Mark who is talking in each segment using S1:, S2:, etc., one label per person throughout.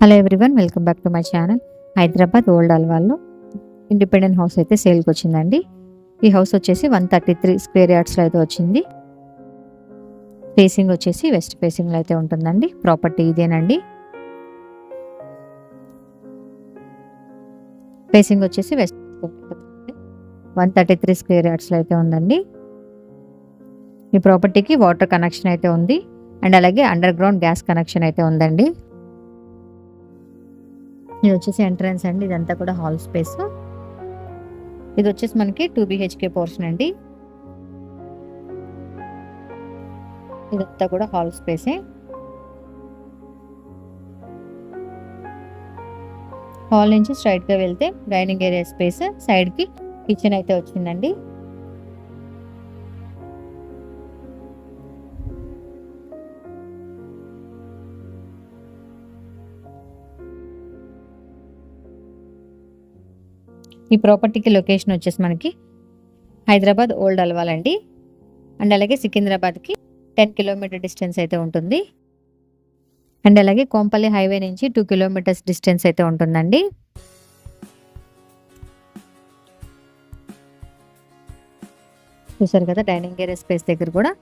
S1: Hello everyone, welcome back to my channel. Hyderabad old అల్వాల్లో independent house అయితే సేల్కి వచ్చిందండి. ఈ హౌస్ వచ్చేసి 133 స్క్వేర్ యార్డ్స్లో అయితే వచ్చింది. ఫేసింగ్ వచ్చేసి వెస్ట్ ఫేసింగ్లో అయితే ఉంటుందండి. ప్రాపర్టీ ఇదేనండి. ఫేసింగ్ వచ్చేసి వెస్ట్ 133 స్క్వేర్ యార్డ్స్లో అయితే ఉందండి. ఈ ప్రాపర్టీకి వాటర్ కనెక్షన్ అయితే ఉంది అండ్ అలాగే అండర్ గ్రౌండ్ గ్యాస్ కనెక్షన్ అయితే ఉందండి. ఇది వచ్చేసి ఎంట్రన్స్ అండి. ఇదంతా కూడా హాల్ స్పేస్. ఇది వచ్చేసి మనకి 2 BHK పోర్షన్ అండి. ఇదంతా కూడా హాల్ స్పేసే. హాల్ నుంచి స్ట్రైట్ గా వెళ్తే డైనింగ్ ఏరియా స్పేస్, సైడ్ కి కిచెన్ అయితే వచ్చిందండి. ఈ ప్రాపర్టీకి లొకేషన్ వచ్చేసి మనకి హైదరాబాద్ ఓల్డ్ అల్వాల్ అండి. అండ్ అలాగే సికింద్రాబాద్కి 10 కిలోమీటర్ డిస్టెన్స్ అయితే ఉంటుంది. అండ్ అలాగే కోంపల్లి హైవే నుంచి 2 కిలోమీటర్స్ డిస్టెన్స్ అయితే ఉంటుందండి. చూసారు కదా, డైనింగ్ ఏరియా స్పేస్ దగ్గర కూడా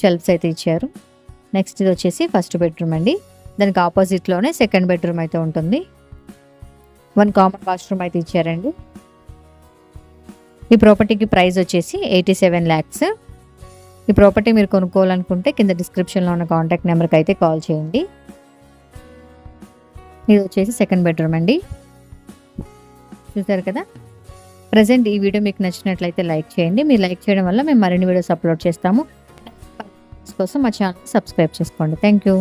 S1: షెల్ఫ్స్ అయితే ఇచ్చారు. నెక్స్ట్ ఇది వచ్చేసి ఫస్ట్ బెడ్రూమ్ అండి. దానికి ఆపోజిట్లోనే సెకండ్ బెడ్రూమ్ అయితే ఉంటుంది. 1 కామన్ వాష్రూమ్ అయితే ఇచ్చారండి. ఈ ప్రాపర్టీకి ప్రైస్ వచ్చేసి 87 lakhs. ఈ ప్రాపర్టీ మీరు కొనుక్కోవాలనుకుంటే కింద డిస్క్రిప్షన్లో ఉన్న కాంటాక్ట్ నెంబర్కి అయితే కాల్ చేయండి. ఇది వచ్చేసి సెకండ్ బెడ్రూమ్ అండి. చూసారు కదా. ప్రజెంట్ ఈ వీడియో మీకు నచ్చినట్లయితే లైక్ చేయండి. మీరు లైక్ చేయడం వల్ల మేము మరిన్ని వీడియోస్ అప్లోడ్ చేస్తాము. కోసం మా ఛానల్ సబ్స్క్రైబ్ చేసుకోండి. Thank you.